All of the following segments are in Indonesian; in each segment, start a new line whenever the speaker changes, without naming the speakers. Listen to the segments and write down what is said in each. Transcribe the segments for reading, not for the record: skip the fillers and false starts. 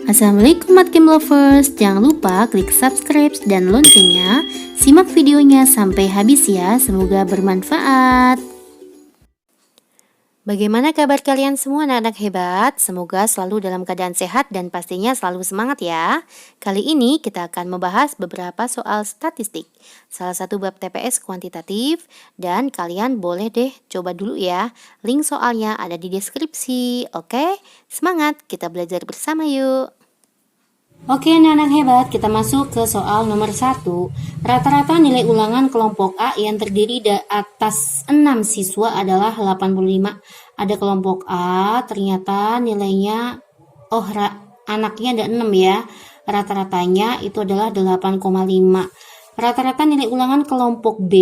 Assalamualaikum Matkim Lovers, jangan lupa klik subscribe dan loncengnya. Simak videonya sampai habis ya, semoga bermanfaat. Bagaimana kabar kalian semua anak-anak hebat? Semoga selalu dalam keadaan sehat dan pastinya selalu semangat ya. Kali ini kita akan membahas beberapa soal statistik. Salah satu bab TPS kuantitatif dan kalian boleh deh coba dulu ya. Link soalnya ada di deskripsi. Oke, semangat kita belajar bersama yuk. Oke anak-anak hebat, kita masuk ke soal nomor 1. Rata-rata nilai ulangan kelompok A yang terdiri atas 6 siswa adalah 85. Ada kelompok A, ternyata nilainya, anaknya ada 6 ya. Rata-ratanya itu adalah 8,5. Rata-rata nilai ulangan kelompok B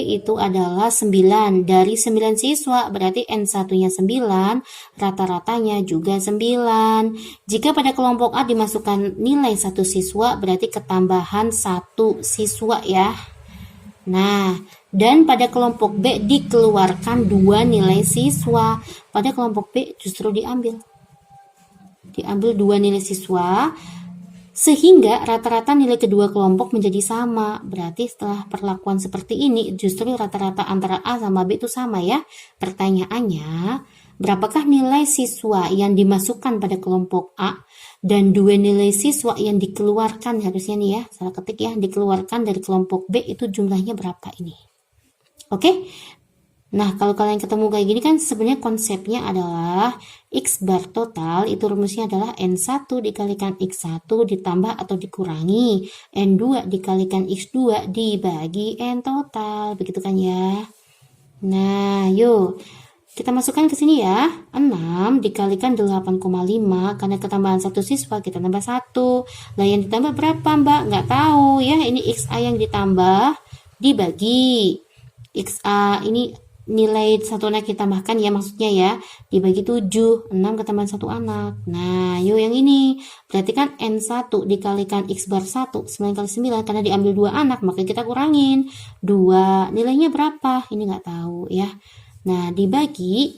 itu adalah 9. Dari 9 siswa berarti N1-nya 9, rata-ratanya juga 9. Jika pada kelompok A dimasukkan nilai 1 siswa berarti ketambahan 1 siswa ya. Nah, dan pada kelompok B dikeluarkan 2 nilai siswa. Pada kelompok B justru diambil 2 nilai siswa, sehingga rata-rata nilai kedua kelompok menjadi sama. Berarti setelah perlakuan seperti ini justru rata-rata antara A sama B itu sama ya. Pertanyaannya, berapakah nilai siswa yang dimasukkan pada kelompok A dan 2 nilai siswa yang dikeluarkan, harusnya nih ya, salah ketik ya, dikeluarkan dari kelompok B itu jumlahnya berapa ini? Oke. Nah, kalau kalian ketemu kayak gini kan sebenarnya konsepnya adalah X bar total itu rumusnya adalah N1 dikalikan X1 ditambah atau dikurangi N2 dikalikan X2 dibagi N total. Begitu kan ya? Nah, yuk kita masukkan ke sini ya. 6 dikalikan 8,5 karena ketambahan 1 siswa kita tambah 1. Lah yang ditambah berapa, Mbak? Nggak tahu ya. Ini XA yang ditambah dibagi XA ini nilai satu anak kita tambahkan ya, maksudnya ya, dibagi 7, 6 ketambahan 1 anak. Nah, yuk yang ini. Berarti kan N1 dikalikan X bar 1, 9 kali 9, karena diambil 2 anak, maka kita kurangin 2. Nilainya berapa? Ini nggak tahu ya. Nah, dibagi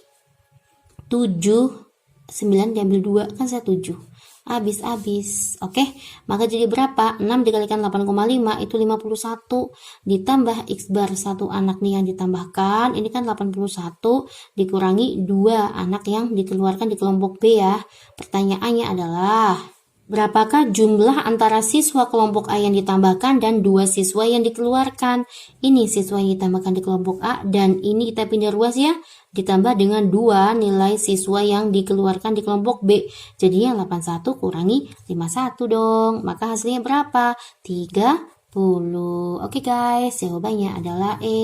7, 9 diambil 2, kan saya 7. Habis. Oke, maka jadi berapa? 6 dikalikan 8,5 itu 51 ditambah X bar 1 anak nih yang ditambahkan, ini kan 81 dikurangi 2 anak yang dikeluarkan di kelompok B ya. Pertanyaannya adalah berapakah jumlah antara siswa kelompok A yang ditambahkan dan 2 siswa yang dikeluarkan? Ini siswa yang ditambahkan di kelompok A dan ini kita pindah ruas ya, ditambah dengan 2 nilai siswa yang dikeluarkan di kelompok B. Jadinya 81 kurangi 51 dong. Maka hasilnya berapa? 30. Oke guys, jawabannya adalah E.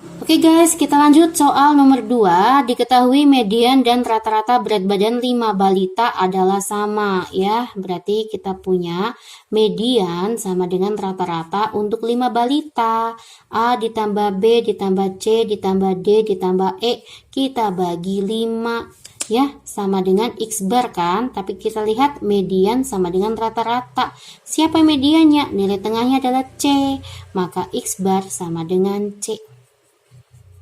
Oke guys, kita lanjut soal nomor 2. Diketahui median dan rata-rata berat badan 5 balita adalah sama ya. Berarti kita punya median sama dengan rata-rata untuk 5 balita. A ditambah B ditambah C ditambah D ditambah E, kita bagi 5 ya, sama dengan X bar kan, tapi kita lihat median sama dengan rata-rata. Siapa mediannya? Nilai tengahnya adalah C, maka X bar sama dengan C.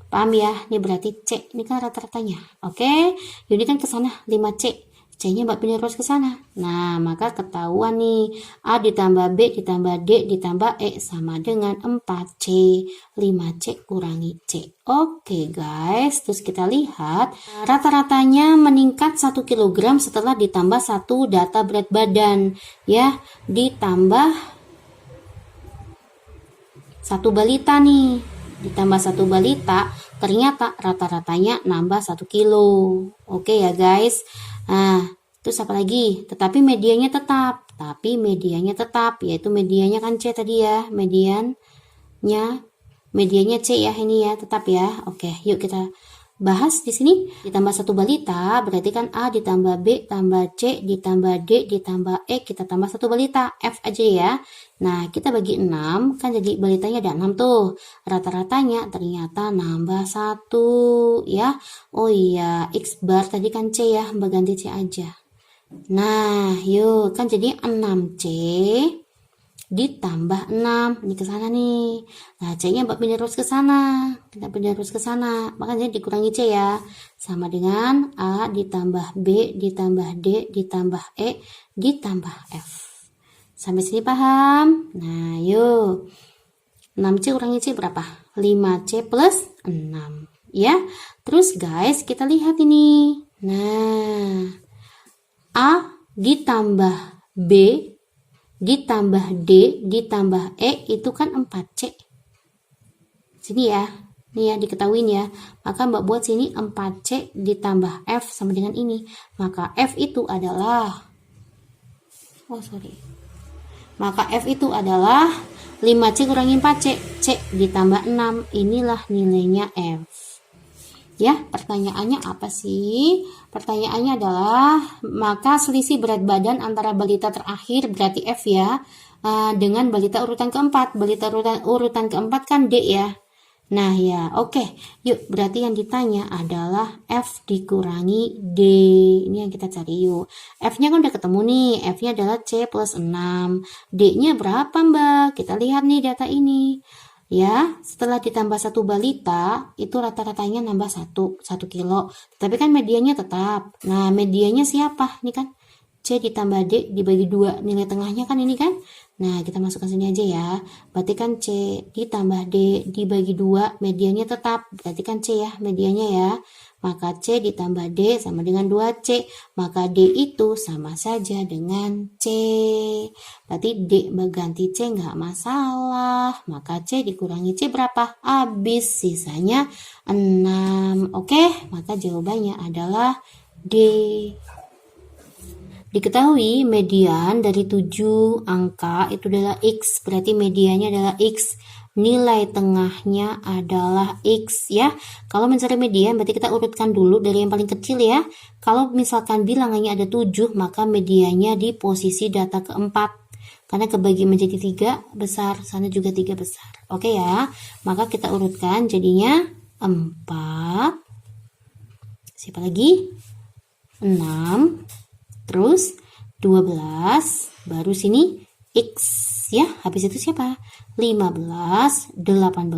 Paham ya? Ini berarti C. Ini kan rata-ratanya. Oke. Ini kan ke sana 5C. C-nya Mbak pindah terus ke sana. Nah, maka ketahuan nih. A ditambah B ditambah D ditambah E sama dengan 4C. 5C kurangi C. Oke guys. Terus kita lihat. Rata-ratanya meningkat 1 kg setelah ditambah 1 data berat badan. Ya. Ditambah 1 balita nih. Ditambah 1 balita, ternyata rata-ratanya nambah 1 kilo. Oke ya guys. Nah, terus apa lagi? Tetapi medianya tetap. Yaitu medianya kan C tadi ya. Medianya C ya, ini ya, tetap ya. Oke, yuk kita bahas di sini. Ditambah 1 balita berarti kan A ditambah B tambah C ditambah D ditambah E, kita tambah 1 balita, F aja ya. Nah, kita bagi 6 kan jadi balitanya ada 6 tuh. Rata-ratanya ternyata nambah 1 ya. Oh iya, X bar tadi kan C ya, Mbak ganti C aja. Nah, yuk kan jadi 6C ditambah 6. Ini ke sana nih. Nah, C-nya Mbak pindah terus ke sana. Kita pindah terus ke sana. Makanya dikurangi C ya. Sama dengan A ditambah B ditambah D ditambah E ditambah F. Sampai sini paham? Nah, yuk. 6C kurangi C berapa? 5C plus 6. Ya. Terus guys, kita lihat ini. Nah, A ditambah B ditambah D ditambah E itu kan 4C. Sini ya. Ini ya, diketahuin ya. Maka Mbak buat sini 4C ditambah F sama dengan ini. Maka F itu adalah Maka F itu adalah 5C kurangi 4C. C ditambah 6. Inilah nilainya F. Ya, pertanyaannya apa sih? Pertanyaannya adalah, maka selisih berat badan antara balita terakhir berarti F ya, dengan balita urutan keempat. Balita urutan keempat kan D ya. Nah ya, oke. Yuk, berarti yang ditanya adalah F dikurangi D. Ini yang kita cari yuk. F-nya kan udah ketemu nih. F-nya adalah C plus 6. D-nya berapa Mbak? Kita lihat nih data ini. Ya, setelah ditambah 1 balita, itu rata-ratanya nambah 1 kilo. Tapi kan medianya tetap. Nah, medianya siapa? Ini kan C ditambah D dibagi 2. Nilai tengahnya kan ini kan? Nah, kita masukkan sini aja ya. Berarti kan C ditambah D dibagi 2, medianya tetap. Berarti kan C ya, medianya ya. Maka C ditambah D sama dengan 2C. Maka D itu sama saja dengan C. Berarti D berganti C nggak masalah. Maka C dikurangi C berapa? Habis, sisanya 6. Oke, maka jawabannya adalah D. Diketahui median dari 7 angka itu adalah X. Berarti medianya adalah X. Nilai tengahnya adalah X ya. Kalau mencari median berarti kita urutkan dulu dari yang paling kecil ya. Kalau misalkan bilangannya ada 7, maka mediannya di posisi data keempat. Karena kebagi menjadi 3 besar, sana juga 3 besar. Oke ya. Maka kita urutkan jadinya 4. Siapa lagi? 6. Terus 12. Baru sini X ya. Habis itu siapa? 15, 18,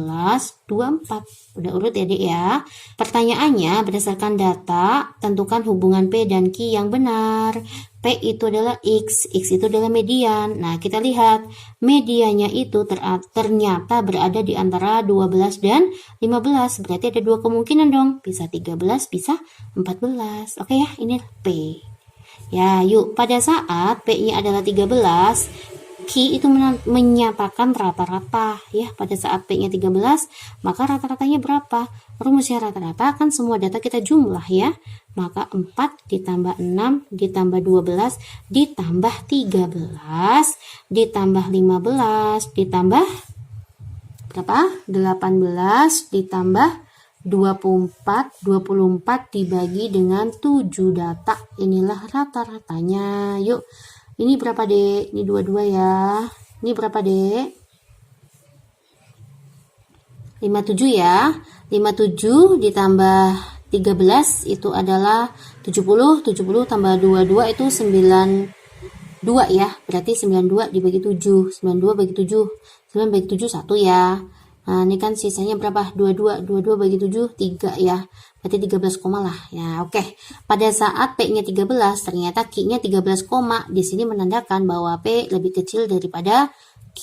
24. Udah urut ya Dek ya. Pertanyaannya berdasarkan data, tentukan hubungan P dan Q yang benar. P itu adalah X, X itu adalah median. Nah, kita lihat medianya itu ternyata berada di antara 12 dan 15. Berarti ada 2 kemungkinan dong. Bisa 13, bisa 14. Oke ya, ini P. Ya, yuk pada saat P-nya adalah 13, Q itu menyatakan rata-rata ya. Pada saat P-nya 13, maka rata-ratanya berapa? Rumusnya rata-rata kan semua data kita jumlah ya. Maka 4 ditambah 6 ditambah 12 ditambah 13 ditambah 15 ditambah berapa? 18 ditambah 24 dibagi dengan 7 data. Inilah rata-ratanya. Yuk. Ini berapa, Dek? Ini 22 ya. Ini berapa, Dek? 57 ya. 57 ditambah 13 itu adalah 70. 70 tambah 22 itu 92 ya. Berarti 92 dibagi 7. 92 bagi 7. 9 bagi 7 1 ya. Nah, ini kan sisanya berapa? 22. 22 bagi 7 3 ya. Berarti 13 koma lah. Ya, oke. Pada saat P-nya 13, ternyata Q-nya 13 koma. Di sini menandakan bahwa P lebih kecil daripada Q.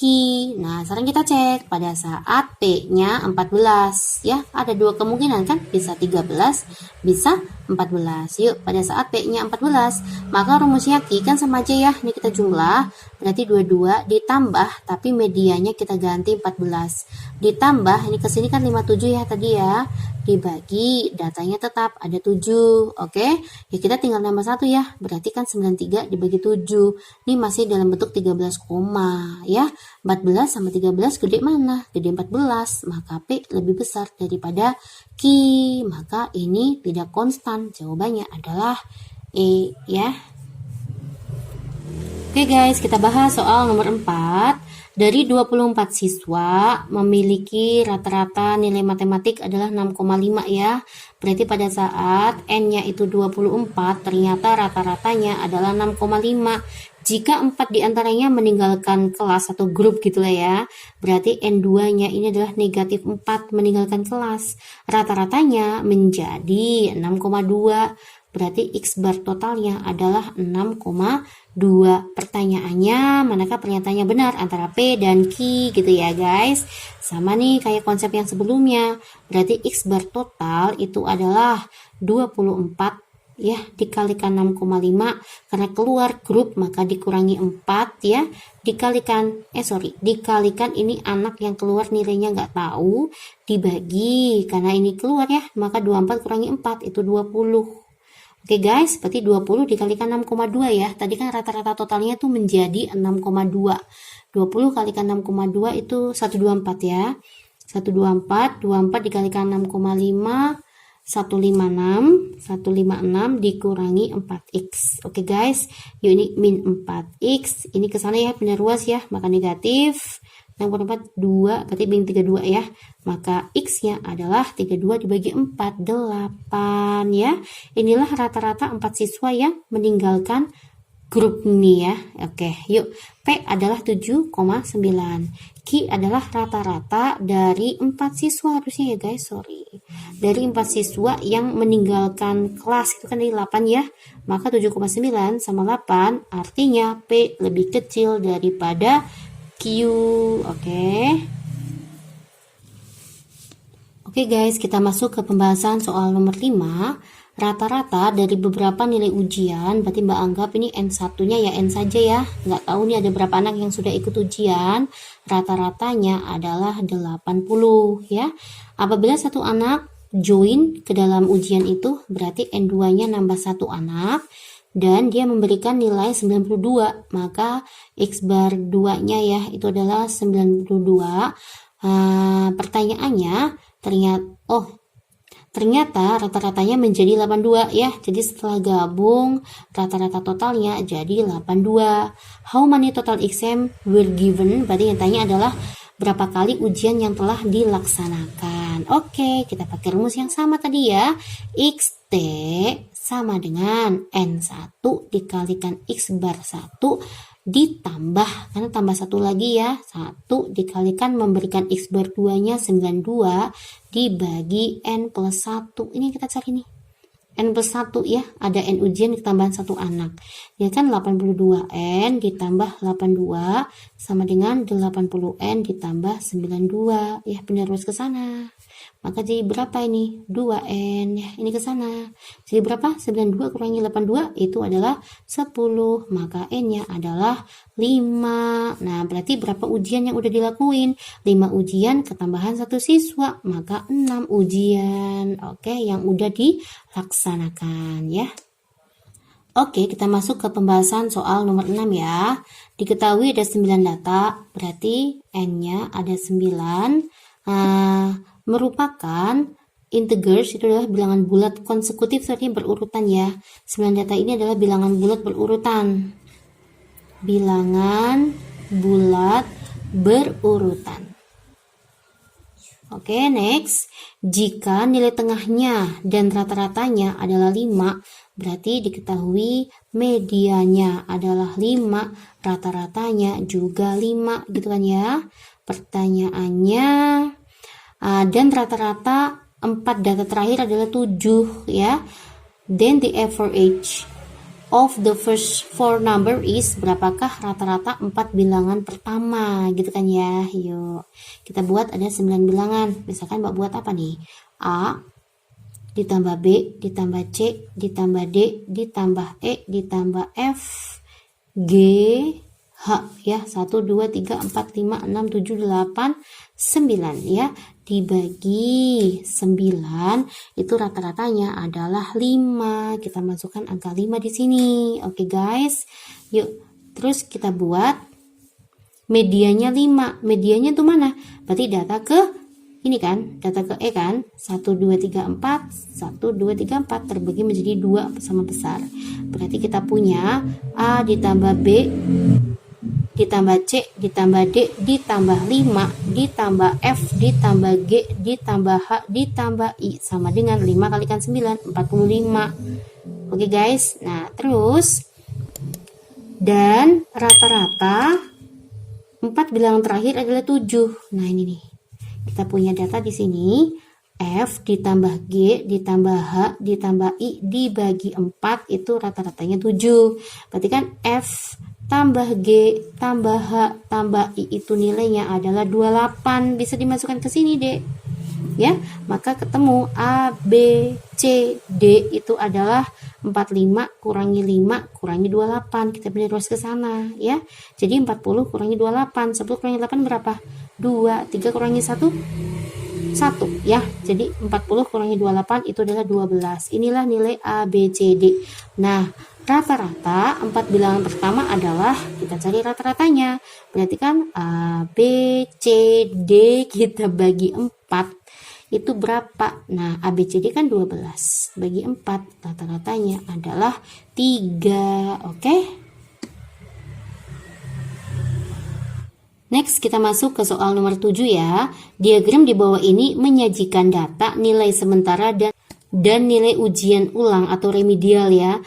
Nah, sekarang kita cek pada saat P-nya 14 ya. Ada 2 kemungkinan kan? Bisa 13, bisa 14. Yuk, pada saat P-nya 14, maka rumusnya Q kan sama aja ya. Ini kita jumlah, berarti 22 ditambah, tapi medianya kita ganti 14. Ditambah, ini kesini kan 57 ya tadi ya. Dibagi, datanya tetap ada 7. Oke, ya kita tinggal nambah 1 ya. Berarti kan 93 dibagi 7. Ini masih dalam bentuk 13 koma ya. 14 sama 13 gede mana? Gede 14. Maka P lebih besar daripada Q. Maka ini tidak konstan. Jawabannya adalah E ya. Oke guys, kita bahas soal nomor 4. Dari 24 siswa memiliki rata-rata nilai matematik adalah 6,5 ya. Berarti pada saat N-nya itu 24, ternyata rata-ratanya adalah 6,5. Jika 4 diantaranya meninggalkan kelas atau grup gitu lah ya, berarti N2-nya ini adalah negatif 4 meninggalkan kelas. Rata-ratanya menjadi 6,2. Berarti X bar totalnya adalah 6,2. Pertanyaannya, manakah pernyataannya benar antara P dan Q gitu ya guys. Sama nih kayak konsep yang sebelumnya. Berarti X bar total itu adalah 24 ya dikalikan 6,5 karena keluar grup maka dikurangi 4 ya dikalikan dikalikan ini anak yang keluar nilainya nggak tahu dibagi karena ini keluar ya maka 24 kurangi 4 itu 20. Oke guys, berarti 20 dikalikan 6,2 ya. Tadi kan rata-rata totalnya tuh menjadi 6,2. 20 kalikan 6,2 itu 124 ya. 124, 24 dikalikan 6,5, 156 dikurangi 4x. Oke guys, yuk ini min 4x. Ini kesana ya, benar ruas ya, maka negatif. 64, 2, berarti min 32 ya. Maka x-nya adalah 32 dibagi 4, 8 ya. Inilah rata-rata 4 siswa yang meninggalkan grup ini ya. Oke, yuk. P adalah 7,9. Q adalah rata-rata dari 4 siswa harusnya ya guys, dari 4 siswa yang meninggalkan kelas itu kan dari 8 ya. Maka 7,9 sama 8 artinya P lebih kecil daripada Q. Oke guys, kita masuk ke pembahasan soal nomor 5. Rata-rata dari beberapa nilai ujian, berarti Mbak anggap ini N1-nya ya N saja ya. Nggak tahu nih ada berapa anak yang sudah ikut ujian. Rata-ratanya adalah 80 ya. Apabila satu anak join ke dalam ujian itu, berarti N2-nya nambah satu anak. Dan dia memberikan nilai 92, maka X bar 2-nya ya, itu adalah 92. Pertanyaannya, ternyata rata-ratanya menjadi 82 ya. Jadi setelah gabung rata-rata totalnya jadi 82. How many total exam were given? Berarti yang tanya adalah berapa kali ujian yang telah dilaksanakan. Oke, kita pakai rumus yang sama tadi ya. XT sama dengan N1 dikalikan X bar 1 ditambah, karena tambah satu lagi ya, 1 dikalikan memberikan X bar 2 nya 92 dibagi N plus 1. Ini kita cari nih N plus 1 ya, ada N ujian ditambahan satu anak ya kan, 82N ditambah 82 sama dengan 80N ditambah 92 ya, benar harus ke sana. Maka jadi berapa ini? 2N ya, ini ke sana. Jadi berapa? 92 kurangi 82 itu adalah 10, maka N-nya adalah 5. Nah, berarti berapa ujian yang udah dilakuin? 5 ujian ketambahan satu siswa, maka 6 ujian. Oke, yang udah dilaksanakan ya. Oke, kita masuk ke pembahasan soal nomor 6 ya. Diketahui ada 9 data, berarti N-nya ada 9. Merupakan integers, itu adalah bilangan bulat konsekutif, artinya berurutan ya. 9 data ini adalah bilangan bulat berurutan. Bilangan bulat berurutan. Oke, next. Jika nilai tengahnya dan rata-ratanya adalah 5, berarti diketahui medianya adalah 5, rata-ratanya juga 5, gitu kan ya. Pertanyaannya, dan rata-rata 4 data terakhir adalah 7 ya. Then the average of the first 4 number is, berapakah rata-rata 4 bilangan pertama gitu kan ya. Yuk kita buat, ada 9 bilangan. Misalkan Mbak buat apa nih? A ditambah B ditambah C ditambah D ditambah E ditambah F G H ya, 1 2 3 4 5 6 7 8 9 ya, dibagi 9 itu rata-ratanya adalah 5. Kita masukkan angka 5 di sini. Oke guys, yuk terus kita buat medianya 5. Medianya itu mana? Berarti data ke ini kan, data ke E kan, 1 2 3 4 1 2 3 4 terbagi menjadi 2 sama besar. Berarti kita punya A ditambah B ditambah C ditambah D ditambah 5 ditambah F ditambah G ditambah H ditambah I sama dengan 5 kalikan 9, 45. Oke guys, nah terus Dan rata-rata 4 bilangan terakhir adalah 7. Nah, ini nih. Kita punya data di sini. F ditambah G ditambah H ditambah I dibagi 4 itu rata-ratanya 7. Berarti kan F tambah G tambah H tambah I itu nilainya adalah 28. Bisa dimasukkan ke sini, Dek. Ya, maka ketemu A, B, C, D itu adalah 45 kurangi 5 kurangi 28. Kita pilih ruas ke sana, ya. Jadi 40 kurangi 28. 10 kurangi 8 berapa? 2. 3 kurangi 1? 1, ya. Jadi 40 kurangi 28 itu adalah 12. Inilah nilai A, B, C, D. Nah, rata-rata 4 bilangan pertama adalah kita cari rata-ratanya. Berarti kan A, B, C, D kita bagi 4 itu berapa? Nah, ABCD kan 12 bagi 4, rata-ratanya adalah 3. Oke? Next, kita masuk ke soal nomor 7 ya. Diagram di bawah ini menyajikan data nilai sementara dan nilai ujian ulang atau remedial ya,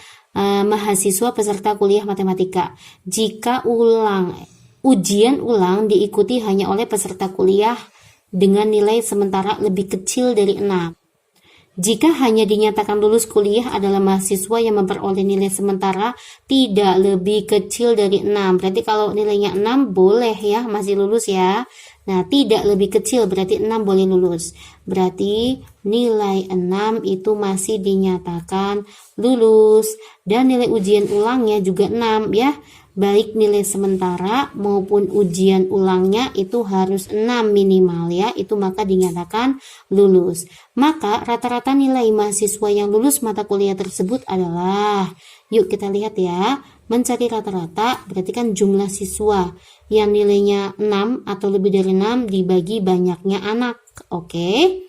mahasiswa peserta kuliah matematika. Jika ujian ulang diikuti hanya oleh peserta kuliah dengan nilai sementara lebih kecil dari 6. Jika hanya dinyatakan lulus kuliah adalah mahasiswa yang memperoleh nilai sementara tidak lebih kecil dari 6. Berarti kalau nilainya 6 boleh ya, masih lulus ya. Nah, tidak lebih kecil berarti 6 boleh lulus. Berarti nilai 6 itu masih dinyatakan lulus. Dan nilai ujian ulangnya juga 6 ya. Baik nilai sementara maupun ujian ulangnya itu harus 6 minimal ya, itu maka dinyatakan lulus. Maka rata-rata nilai mahasiswa yang lulus mata kuliah tersebut adalah, yuk kita lihat ya, mencari rata-rata berarti kan jumlah siswa yang nilainya 6 atau lebih dari 6 dibagi banyaknya anak. Oke.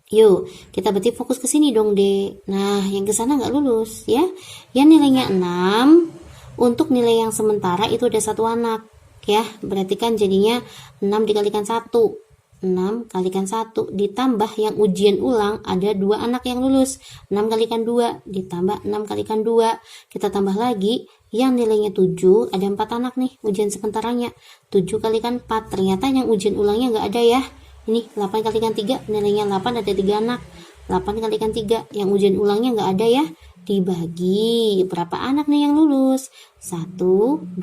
Yuk, kita berarti fokus ke sini dong, Dek. Nah, yang ke sana nggak lulus ya. Yang nilainya 6 untuk nilai yang sementara itu ada 1 anak ya, berarti kan jadinya 6 dikalikan 1, 6 kalikan 1 ditambah yang ujian ulang ada 2 anak yang lulus, 6 kalikan 2 ditambah 6 kalikan 2, kita tambah lagi yang nilainya 7, ada 4 anak nih ujian sementaranya, 7 kalikan 4, ternyata yang ujian ulangnya nggak ada ya, ini 8 kalikan 3 nilainya 8, ada 3 anak, 8 kalikan 3 yang ujian ulangnya nggak ada ya, dibagi berapa anak nih yang lulus? 1, 2,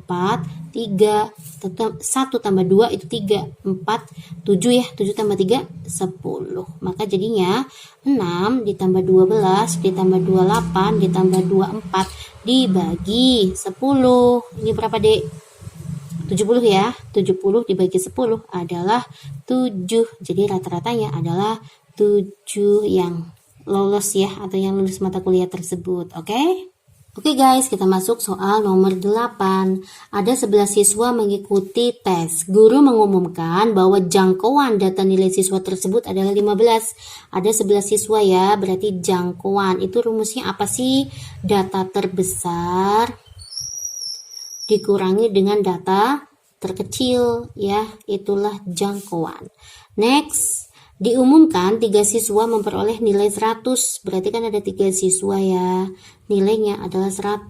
4, 3, 1 tambah 2 itu 3, 4, 7 ya, 7 tambah 3, 10. Maka jadinya 6 ditambah 12 ditambah 28 ditambah 24 dibagi 10. Ini berapa, Dek? 70 ya, 70 dibagi 10 adalah 7. Jadi rata-ratanya adalah 7 yang lolos ya, atau yang lulus mata kuliah tersebut. Oke guys, kita masuk soal nomor 8. Ada 11 siswa mengikuti tes. Guru mengumumkan bahwa jangkauan data nilai siswa tersebut adalah 15. Ada 11 siswa ya, berarti jangkauan. Itu rumusnya apa sih? Data terbesar dikurangi dengan data terkecil ya, itulah jangkauan. Next, diumumkan 3 siswa memperoleh nilai 100, berarti kan ada 3 siswa ya, nilainya adalah 100.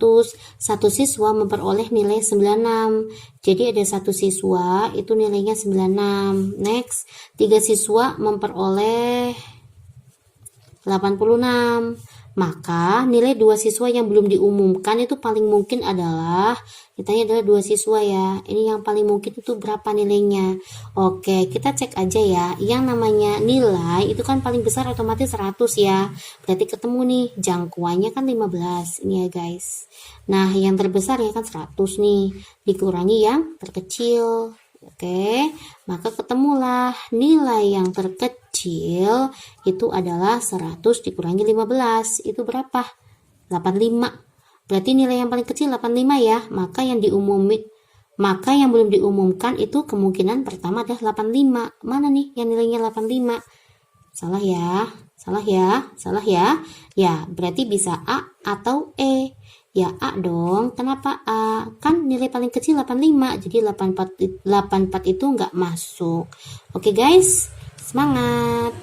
1 siswa memperoleh nilai 96, jadi ada 1 siswa itu nilainya 96. Next, 3 siswa memperoleh 86, maka nilai 2 siswa yang belum diumumkan itu paling mungkin adalah, kitanya adalah 2 siswa ya, ini yang paling mungkin itu berapa nilainya. Oke, kita cek aja ya, yang namanya nilai itu kan paling besar otomatis 100 ya, berarti ketemu nih jangkauannya kan 15 ini ya guys. Nah yang terbesar ya kan 100 nih, dikurangi yang terkecil. Oke, maka ketemulah nilai yang terkecil itu adalah 100 dikurangi 15, itu berapa? 85. Berarti nilai yang paling kecil 85 ya, maka yang belum diumumkan itu kemungkinan pertama adalah 85. Mana nih yang nilainya 85? Salah ya, salah ya, salah ya. Ya, berarti bisa A atau E. Ya A dong, kenapa A? Kan nilai paling kecil 85, jadi 84 itu nggak masuk. Oke guys, semangat!